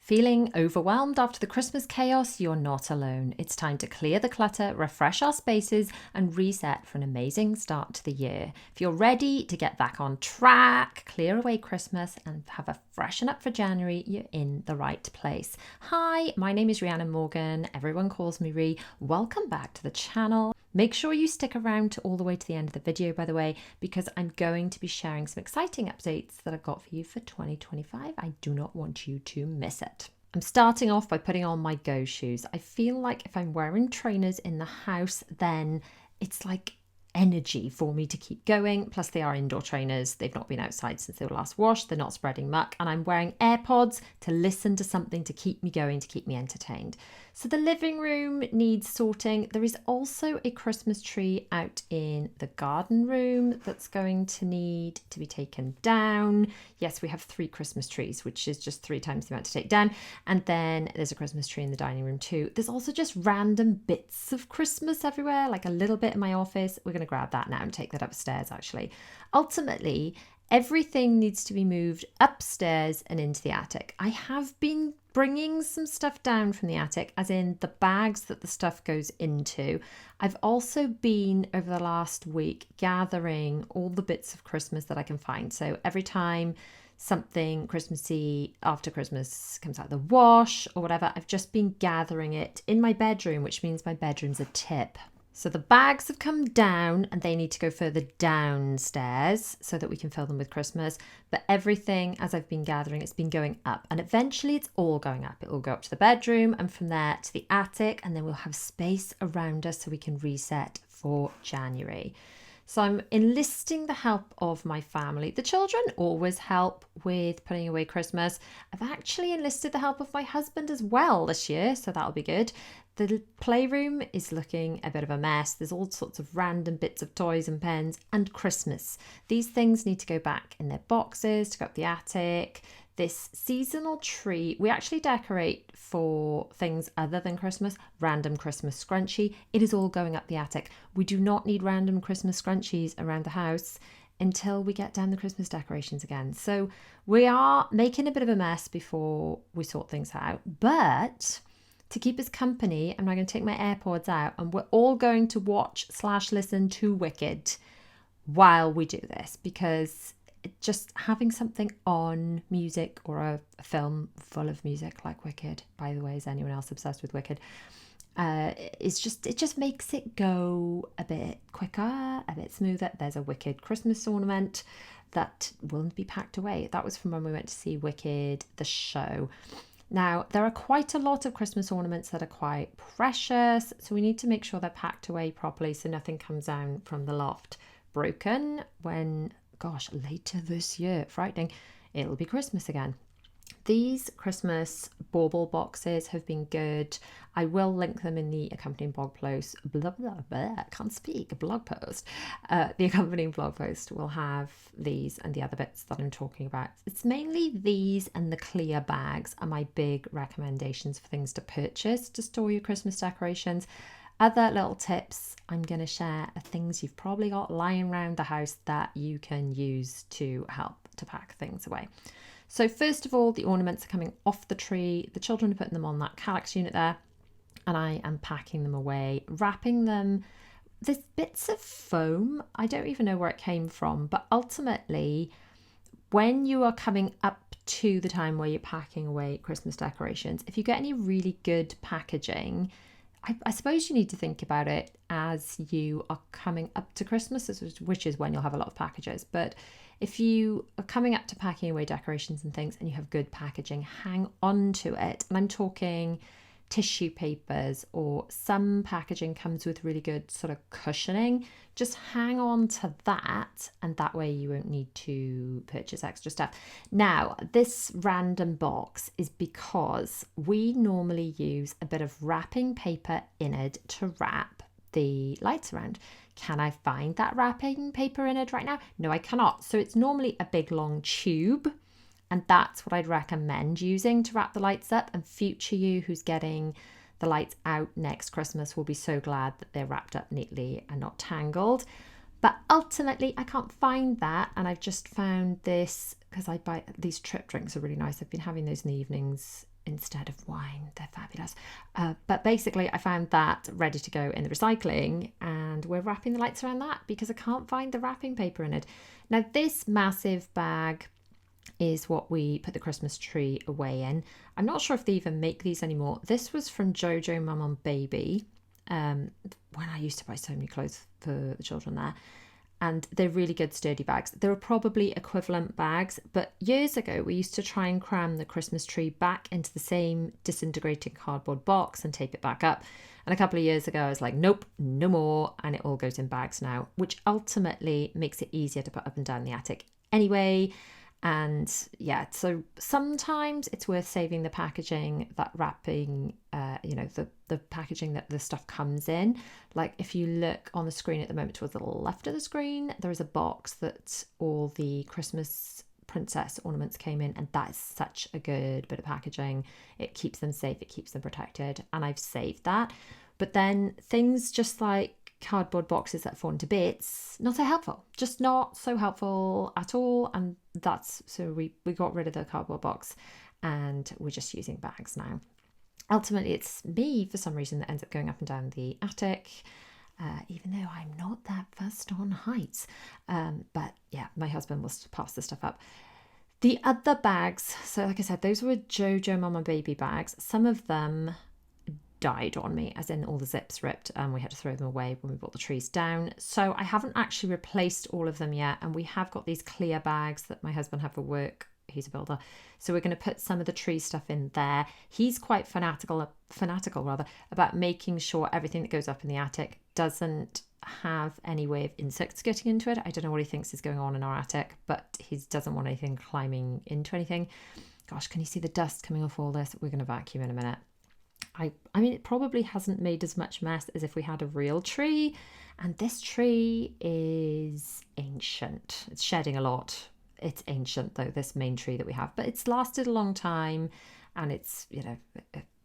Feeling overwhelmed after the Christmas chaos? You're not alone. It's time to clear the clutter, refresh our spaces, and reset for an amazing start to the year. If you're ready to get back on track, clear away Christmas, and have a freshen up for January, you're in the right place. Hi, my name is Rhiannon Morgan. Everyone calls me Rhi. Welcome back to the channel. Make sure you stick around all the way to the end of the video, by the way, because I'm going to be sharing some exciting updates that I've got for you for 2025. I do not want you to miss it. I'm starting off by putting on my Go shoes. I feel like if I'm wearing trainers in the house, then it's like energy for me to keep going. Plus they are indoor trainers. They've not been outside since they were last washed. They're not spreading muck. And I'm wearing AirPods to listen to something to keep me going, to keep me entertained. So the living room needs sorting. There is also a Christmas tree out in the garden room that's going to need to be taken down. Yes, we have 3 Christmas trees, which is just 3 times the amount to take down. And then there's a Christmas tree in the dining room too. There's also just random bits of Christmas everywhere, like a little bit in my office. We're going to grab that now and take that upstairs actually. Ultimately, everything needs to be moved upstairs and into the attic. I have been bringing some stuff down from the attic, as in the bags that the stuff goes into. I've also been, over the last week, gathering all the bits of Christmas that I can find. So every time something Christmassy after Christmas comes out of the wash or whatever, I've just been gathering it in my bedroom, which means my bedroom's a tip. So the bags have come down and they need to go further downstairs so that we can fill them with Christmas. But everything, as I've been gathering, it's been going up. And eventually it's all going up. It will go up to the bedroom and from there to the attic. And then we'll have space around us so we can reset for January. So I'm enlisting the help of my family. The children always help with putting away Christmas. I've actually enlisted the help of my husband as well this year, so that'll be good. The playroom is looking a bit of a mess. There's all sorts of random bits of toys and pens and Christmas. These things need to go back in their boxes to go up the attic. This seasonal tree, we actually decorate for things other than Christmas. Random Christmas scrunchie. It is all going up the attic. We do not need random Christmas scrunchies around the house until we get down the Christmas decorations again. So we are making a bit of a mess before we sort things out. But to keep us company, I'm now going to take my AirPods out and we're all going to watch/listen to Wicked while we do this, because just having something on, music or a film full of music like Wicked, by the way, is anyone else obsessed with Wicked? It just makes it go a bit quicker, a bit smoother. There's a Wicked Christmas ornament that will be packed away. That was from when we went to see Wicked, the show. Now, there are quite a lot of Christmas ornaments that are quite precious, so we need to make sure they're packed away properly so nothing comes down from the loft broken when, gosh, later this year, frightening, it'll be Christmas again. These Christmas bauble boxes have been good. I will link them in the accompanying blog post. Blog post. The accompanying blog post will have these and the other bits that I'm talking about. It's mainly these and the clear bags are my big recommendations for things to purchase to store your Christmas decorations. Other little tips I'm going to share are things you've probably got lying around the house that you can use to help to pack things away. So first of all, the ornaments are coming off the tree. The children are putting them on that Calyx unit there, and I am packing them away, wrapping them. There's bits of foam. I don't even know where it came from, but ultimately, when you are coming up to the time where you're packing away Christmas decorations, if you get any really good packaging, I suppose you need to think about it as you are coming up to Christmas, which is when you'll have a lot of packages. But if you are coming up to packing away decorations and things and you have good packaging, hang on to it. And I'm talking tissue papers, or some packaging comes with really good sort of cushioning. Just hang on to that, and that way you won't need to purchase extra stuff. Now, this random box is because we normally use a bit of wrapping paper innard to wrap the lights around. Can I find that wrapping paper innard right now? No, I cannot. So it's normally a big long tube, and that's what I'd recommend using to wrap the lights up. And future you who's getting the lights out next Christmas will be so glad that they're wrapped up neatly and not tangled. But ultimately, I can't find that. And I've just found this because I buy these trip drinks are really nice. I've been having those in the evenings instead of wine. They're fabulous. But basically, I found that ready to go in the recycling, and we're wrapping the lights around that because I can't find the wrapping paper in it. Now, this massive bag is what we put the Christmas tree away in. I'm not sure if they even make these anymore. This was from Jojo Mum and Baby, when I used to buy so many clothes for the children there. And they're really good sturdy bags. There are probably equivalent bags, but years ago we used to try and cram the Christmas tree back into the same disintegrating cardboard box and tape it back up. And a couple of years ago I was like, nope, no more, and it all goes in bags now, which ultimately makes it easier to put up and down the attic anyway. And yeah, so sometimes it's worth saving the packaging, that wrapping, the packaging that the stuff comes in. Like if you look on the screen at the moment towards the left of the screen, there is a box that all the Christmas princess ornaments came in, and that is such a good bit of packaging. It keeps them safe, it keeps them protected, and I've saved that. But then things just like cardboard boxes that fall into bits, not so helpful, just not so helpful at all. And that's so we got rid of the cardboard box and we're just using bags now. Ultimately, it's me for some reason that ends up going up and down the attic, even though I'm not that fussed on heights. But yeah, my husband will pass the stuff up. The other bags, so like I said, those were Jojo Mama Baby bags. Some of them died on me, as in all the zips ripped, and we had to throw them away when we brought the trees down. So I haven't actually replaced all of them yet, and we have got these clear bags that my husband had for work. He's a builder, so we're going to put some of the tree stuff in there. He's quite fanatical about making sure everything that goes up in the attic doesn't have any way of insects getting into it. I don't know what he thinks is going on in our attic, but he doesn't want anything climbing into anything. Gosh, can you see the dust coming off all this? We're going to vacuum in a minute. I mean, it probably hasn't made as much mess as if we had a real tree. And this tree is ancient. It's shedding a lot. It's ancient, though, this main tree that we have. But it's lasted a long time. And it's,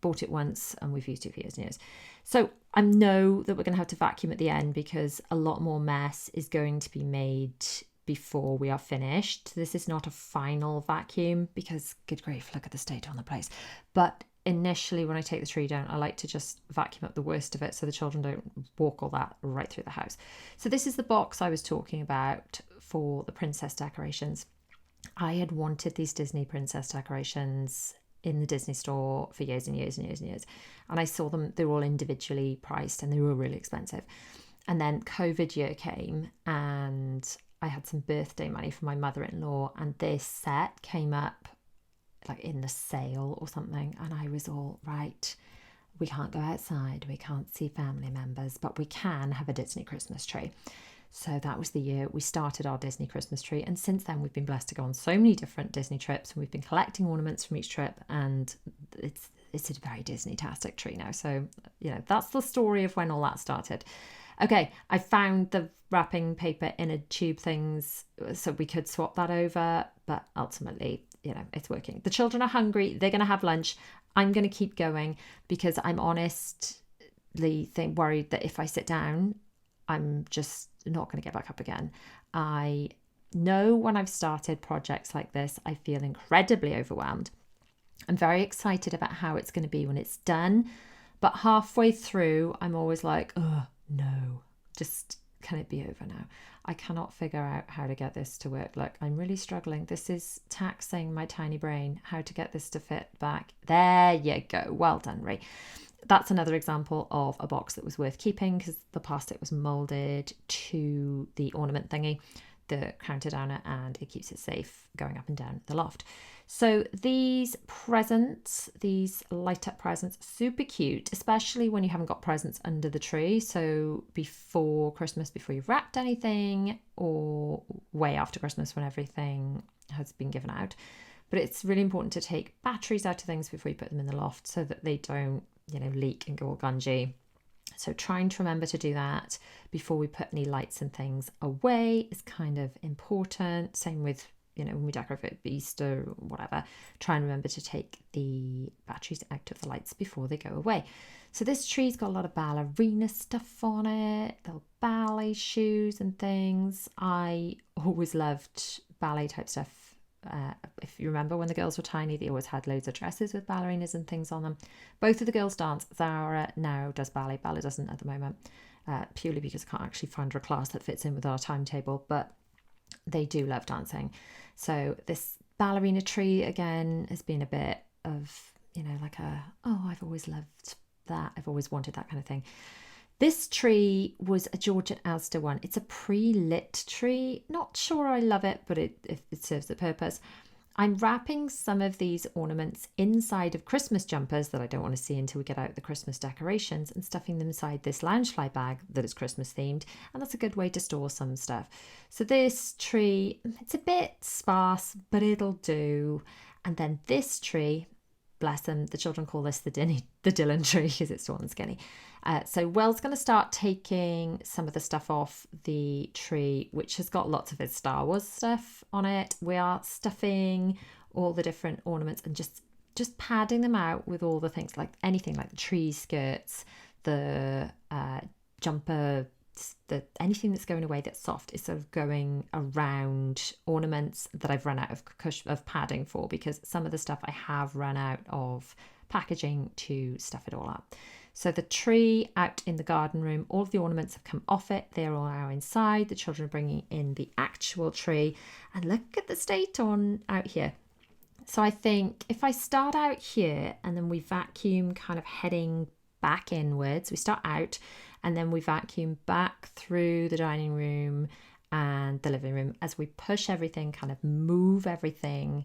bought it once and we've used it for years and years. So I know that we're going to have to vacuum at the end because a lot more mess is going to be made before we are finished. This is not a final vacuum because, good grief, look at the state on the place. But initially, when I take the tree down, I like to just vacuum up the worst of it so the children don't walk all that right through the house. So this is the box I was talking about for the princess decorations. I had wanted these Disney princess decorations in the Disney store for years and years and years and years. And I saw them, they were all individually priced and they were really expensive. And then COVID year came and I had some birthday money from my mother-in-law, and this set came up like in the sale or something, and I was all right, we can't go outside, we can't see family members, but we can have a Disney Christmas tree. So that was the year we started our Disney Christmas tree, and since then we've been blessed to go on so many different Disney trips, and we've been collecting ornaments from each trip, and it's a very Disney-tastic tree now. So that's the story of when all that started. Okay, I found the wrapping paper in a tube things so we could swap that over, but ultimately it's working. The children are hungry. They're going to have lunch. I'm going to keep going because I'm honestly worried that if I sit down, I'm just not going to get back up again. I know when I've started projects like this, I feel incredibly overwhelmed. I'm very excited about how it's going to be when it's done. But halfway through, I'm always like, oh, no, just can it be over now? I cannot figure out how to get this to work. Look, I'm really struggling. This is taxing my tiny brain, how to get this to fit back. There you go. Well done, Ray. That's another example of a box that was worth keeping because the plastic was molded to the ornament thingy, the counter downer, and it keeps it safe going up and down the loft. So these presents, these light up presents, super cute, especially when you haven't got presents under the tree. So before Christmas, before you've wrapped anything, or way after Christmas when everything has been given out. But it's really important to take batteries out of things before you put them in the loft so that they don't, leak and go all gungy. So trying to remember to do that before we put any lights and things away is kind of important. Same with, when we decorate for Easter or whatever, try and remember to take the batteries out of the lights before they go away. So this tree's got a lot of ballerina stuff on it, little ballet shoes and things. I always loved ballet type stuff If you remember when the girls were tiny, they always had loads of dresses with ballerinas and things on them. Both of the girls dance. Zara now does ballet. Ballet doesn't at the moment, purely because I can't actually find her a class that fits in with our timetable, but they do love dancing. So this ballerina tree again has been a bit of, like I've always loved that. I've always wanted that kind of thing. This tree was a George and Asda one. It's a pre-lit tree. Not sure I love it, but it serves the purpose. I'm wrapping some of these ornaments inside of Christmas jumpers that I don't want to see until we get out the Christmas decorations, and stuffing them inside this loungefly bag that is Christmas themed, and that's a good way to store some stuff. So this tree, it's a bit sparse, but it'll do. And then this tree, bless them, the children call this the Dylan tree because it's tall and skinny. So Will's going to start taking some of the stuff off the tree, which has got lots of his Star Wars stuff on it. We are stuffing all the different ornaments and just padding them out with all the things, like anything like the tree skirts, the jumper, anything that's going away that's soft is sort of going around ornaments that I've run out of padding for, because some of the stuff I have run out of packaging to stuff it all up. So the tree out in the garden room, all of the ornaments have come off it. They're all now inside. The children are bringing in the actual tree. And look at the state on out here. So I think if I start out here and then we vacuum kind of heading back inwards, we start out and then we vacuum back through the dining room and the living room as we push everything, kind of move everything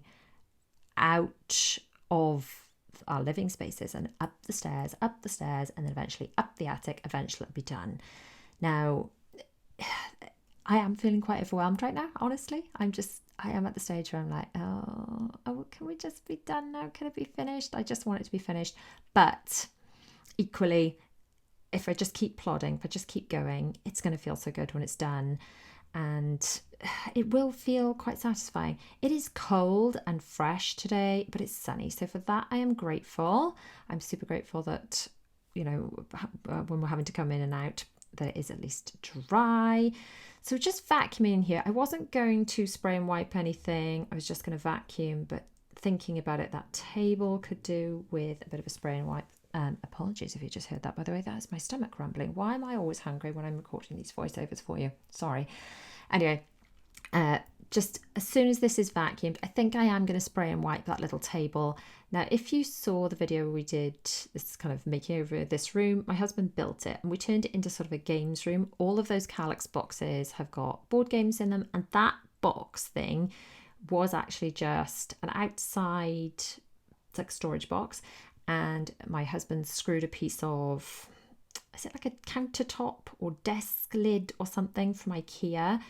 out of our living spaces and up the stairs, and then eventually up the attic. Eventually it'll be done. Now, I am feeling quite overwhelmed right now, honestly. I am at the stage where I'm like, oh, can we just be done now? Can it be finished? I just want it to be finished. But equally, if I just keep plodding, if I just keep going, it's going to feel so good when it's done. And it will feel quite satisfying. It is cold and fresh today, but it's sunny. So for that, I am grateful. I'm super grateful that, when we're having to come in and out, that it is at least dry. So just vacuuming here. I wasn't going to spray and wipe anything. I was just going to vacuum, but thinking about it, that table could do with a bit of a spray and wipe. Apologies if you just heard that, by the way. That is my stomach rumbling. Why am I always hungry when I'm recording these voiceovers for you? Sorry. Anyway, just as soon as this is vacuumed, I think I am going to spray and wipe that little table. Now, if you saw the video we did, this kind of making over this room, my husband built it and we turned it into sort of a games room. All of those Calyx boxes have got board games in them, and that box thing was actually just an outside, it's like storage box. And my husband screwed a piece of, is it like a countertop or desk lid or something from IKEA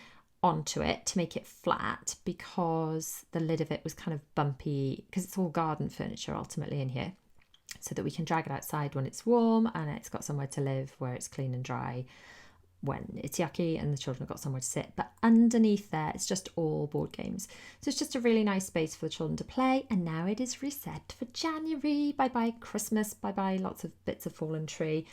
onto it to make it flat, because the lid of it was kind of bumpy, because it's all garden furniture ultimately in here, so that we can drag it outside when it's warm and it's got somewhere to live where it's clean and dry when it's yucky and the children have got somewhere to sit. But underneath there, it's just all board games. So it's just a really nice space for the children to play. And now it is reset for January. Bye-bye Christmas. Bye-bye lots of bits of fallen tree.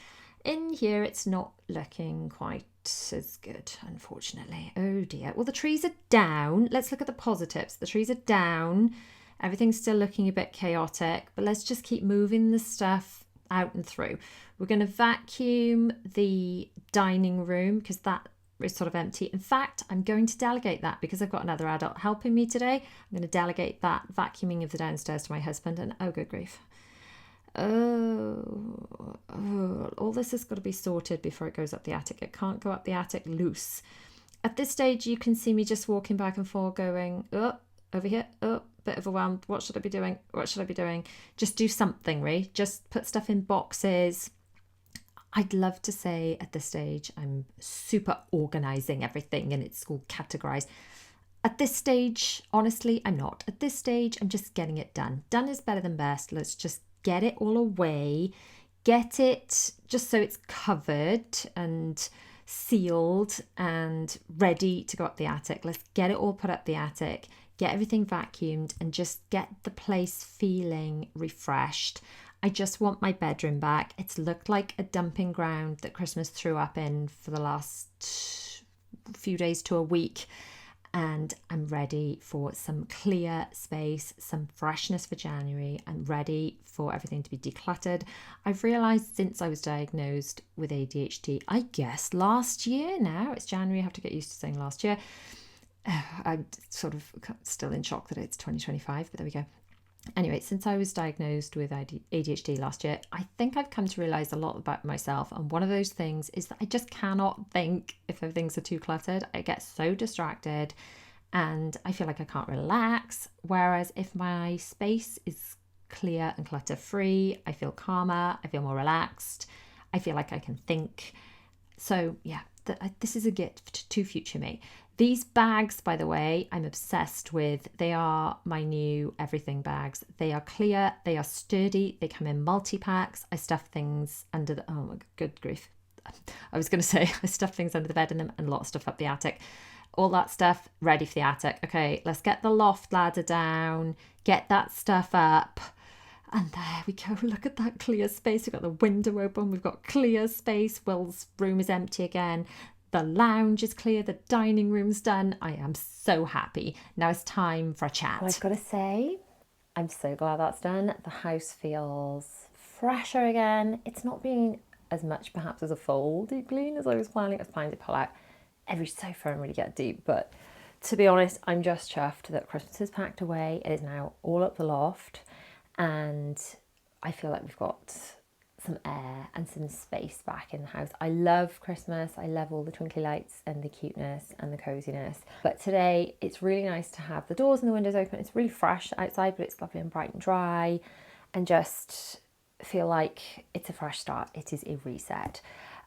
In here, it's not looking quite as good, unfortunately. Oh dear. Well, the trees are down. Let's look at the positives. The trees are down. Everything's still looking a bit chaotic, but let's just keep moving the stuff out and through. We're going to vacuum the dining room because that is sort of empty. In fact, I'm going to delegate that because I've got another adult helping me today. I'm going to delegate that vacuuming of the downstairs to my husband, and oh, good grief. Oh, all this has got to be sorted before it goes up the attic. It can't go up the attic loose. At this stage, you can see me just walking back and forth going, oh, over here, oh, bit overwhelmed. What should I be doing? What should I be doing? Just do something, Ree. Just put stuff in boxes. I'd love to say at this stage I'm super organising everything and it's all categorised. At this stage, honestly, I'm not. At this stage, I'm just getting it done. Done is better than best. Let's just get it all away. Get it just so it's covered and sealed and ready to go up the attic. Let's get it all put up the attic. Get everything vacuumed and just get the place feeling refreshed. I just want my bedroom back. It's looked like a dumping ground that Christmas threw up in for the last few days to a week. and I'm ready for some clear space, some freshness for January. I'm ready for everything to be decluttered. I've realised since I was diagnosed with ADHD, I guess last year now, it's January, I have to get used to saying last year. I'm sort of still in shock that it's 2025, but there we go. Anyway, since I was diagnosed with ADHD last year, I think I've come to realise a lot about myself. And one of those things is that I just cannot think if things are too cluttered. I get so distracted and I feel like I can't relax. Whereas if my space is clear and clutter free, I feel calmer, I feel more relaxed, I feel like I can think. So yeah, this is a gift to future me. These bags, by the way, I'm obsessed with. They are my new everything bags. They are clear, they are sturdy, they come in multi-packs. I stuff things under the, oh my good grief. I was going to say I stuff things under the bed in them and a lot of stuff up the attic. All that stuff ready for the attic. Okay, let's get the loft ladder down, get that stuff up. And there we go. Look at that clear space. We've got the window open. We've got clear space. Will's room is empty again. The lounge is clear. The dining room's done. I am so happy. Now it's time for a chat. Well, I've got to say, I'm so glad that's done. The house feels fresher again. It's not been as much perhaps as a full deep clean as I was planning. I was planning to pull out every sofa and really get deep. But to be honest, I'm just chuffed that Christmas is packed away. It is now all up the loft. And I feel like we've got some air and some space back in the house. I love Christmas. I love all the twinkly lights and the cuteness and the coziness. But today it's really nice to have the doors and the windows open. It's really fresh outside, but it's lovely and bright and dry, and just feel like it's a fresh start. It is a reset.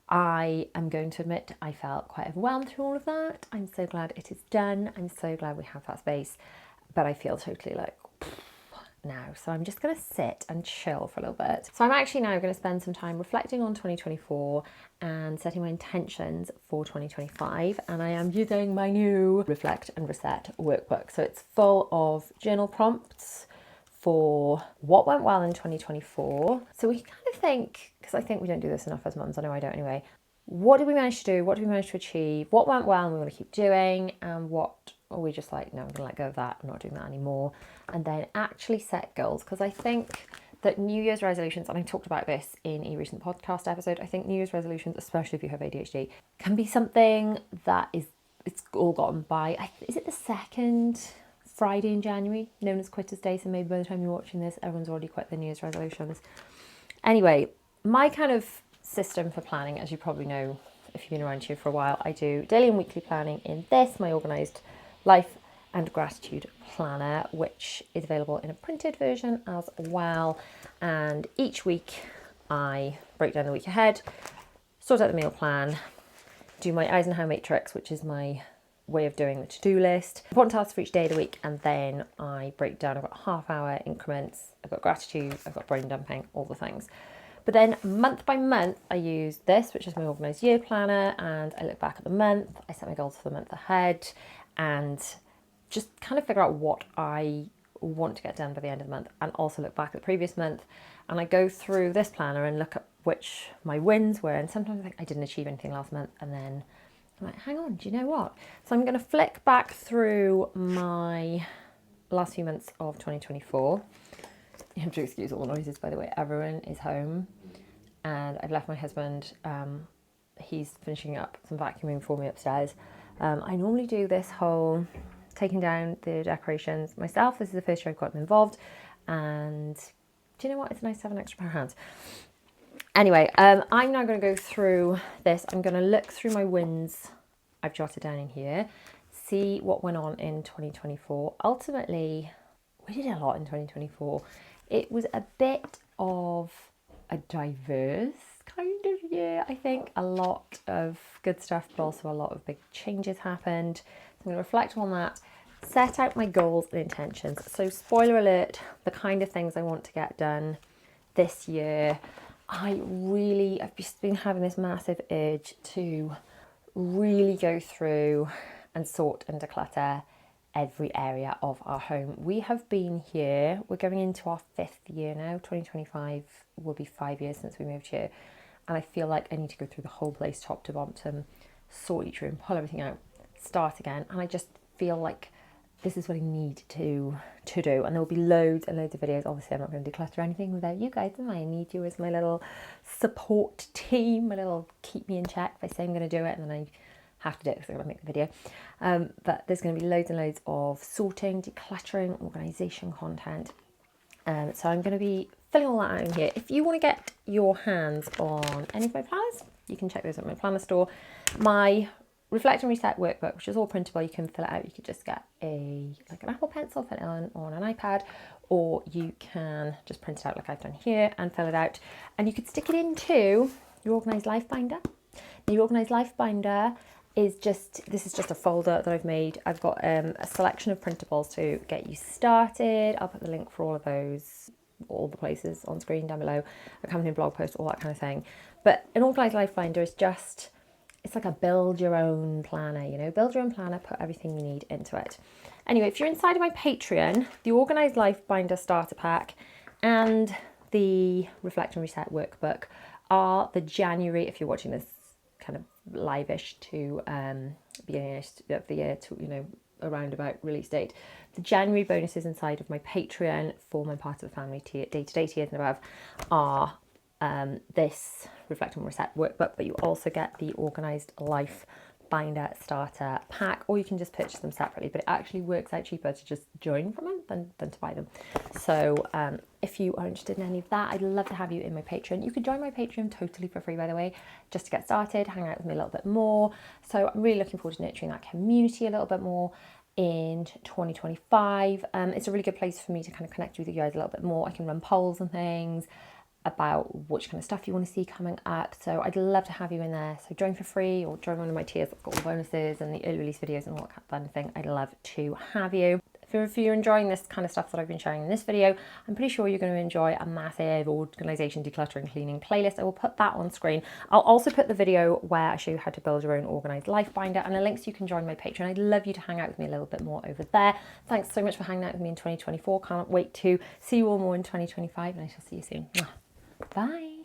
I am going to admit I felt quite overwhelmed through all of that. I'm so glad it is done. I'm so glad we have that space, but I feel totally like now. So I'm just going to sit and chill for a little bit. So I'm actually now going to spend some time reflecting on 2024 and setting my intentions for 2025. And I am using my new Reflect and Reset workbook. So it's full of journal prompts for what went well in 2024. So we can kind of think, because I think we don't do this enough as mums, I know I don't anyway, what did we manage to do? What did we manage to achieve? What went well and we want to keep doing? And what are we just like, no, I'm going to let go of that. I'm not doing that anymore. And then actually set goals. Because I think that New Year's resolutions, and I talked about this in a recent podcast episode, I think New Year's resolutions, especially if you have ADHD, can be something that it's all gotten by. Is it the second Friday in January, known as Quitters Day? So maybe by the time you're watching this, everyone's already quit their New Year's resolutions. Anyway, my kind of system for planning, as you probably know if you've been around here for a while, I do daily and weekly planning in this, my organised life and gratitude planner, which is available in a printed version as well. And each week I break down the week ahead, sort out the meal plan, do my Eisenhower matrix, which is my way of doing the to-do list, important tasks for each day of the week, and then I break down. I've got half-hour increments, I've got gratitude, I've got brain dumping, all the things. But then month by month, I use this, which is my organised year planner, and I look back at the month, I set my goals for the month ahead, and just kind of figure out what I want to get done by the end of the month, and also look back at the previous month. And I go through this planner and look at which my wins were, and sometimes I think I didn't achieve anything last month, and then I'm like, hang on, do you know what? So I'm going to flick back through my last few months of 2024. You have to excuse all the noises, by the way. Everyone is home and I've left my husband. He's finishing up some vacuuming for me upstairs. I normally do this whole taking down the decorations myself. This is the first year I've gotten involved, and do you know what? It's nice to have an extra pair of hands. Anyway, I'm now going to go through this. I'm going to look through my wins I've jotted down in here, see what went on in 2024. Ultimately, we did a lot in 2024. It was a bit of a diverse kind of year, I think. A lot of good stuff, but also a lot of big changes happened. So I'm going to reflect on that, set out my goals and intentions. So spoiler alert, the kind of things I want to get done this year. I've just been having this massive urge to really go through and sort and declutter every area of our home. We have been here, we're going into our 5th year now. 2025 will be 5 years since we moved here, and I feel like I need to go through the whole place top to bottom, sort each room, pull everything out, start again. And I just feel like this is what I need to do. And there will be loads and loads of videos. Obviously, I'm not going to declutter anything without you guys, am I? I need you as my little support team, my little keep me in check. If I say I'm going to do it and then I have to do it because I'm going to make the video. But there's going to be loads and loads of sorting, decluttering, organisation content. So I'm going to be filling all that out in here. If you want to get your hands on any of my planners, you can check those at my planner store. My Reflect and Reset workbook, which is all printable, you can fill it out. You could just get an Apple Pencil, fill it on an iPad, or you can just print it out like I've done here and fill it out. And you could stick it into your Organised Life binder. Now, your Organised Life binder is just a folder that I've made. I've got a selection of printables to get you started. I'll put the link for all of those, all the places on screen down below, accompanying blog post, all that kind of thing. But an Organised Life binder is just, it's like a build your own planner, you know, build your own planner, put everything you need into it. Anyway, if you're inside of my Patreon, the Organised Life binder starter pack and the Reflect and Reset workbook are the January, if you're watching this kind of live-ish to beginning of the year to, you know, around about release date. The January bonuses inside of my Patreon for my part of the family day-to-day tiers and above are this Reflect and Reset workbook, but you also get the Organised Life binder starter pack, or you can just purchase them separately, but it actually works out cheaper to just join from them than to buy them. So if you are interested in any of that, I'd love to have you in my Patreon. You could join my Patreon totally for free, by the way, just to get started, hang out with me a little bit more. So I'm really looking forward to nurturing that community a little bit more in 2025. It's a really good place for me to kind of connect with you guys a little bit more. I can run polls and things about which kind of stuff you want to see coming up. So I'd love to have you in there. So join for free or join one of my tiers. I've got all the bonuses and the early release videos and all that kind of thing. I'd love to have you. If you're enjoying this kind of stuff that I've been sharing in this video, I'm pretty sure you're going to enjoy a massive organisation, decluttering, cleaning playlist. I will put that on screen. I'll also put the video where I show you how to build your own organised life binder and a link so you can join my Patreon. I'd love you to hang out with me a little bit more over there. Thanks so much for hanging out with me in 2024. Can't wait to see you all more in 2025, and I shall see you soon. Bye.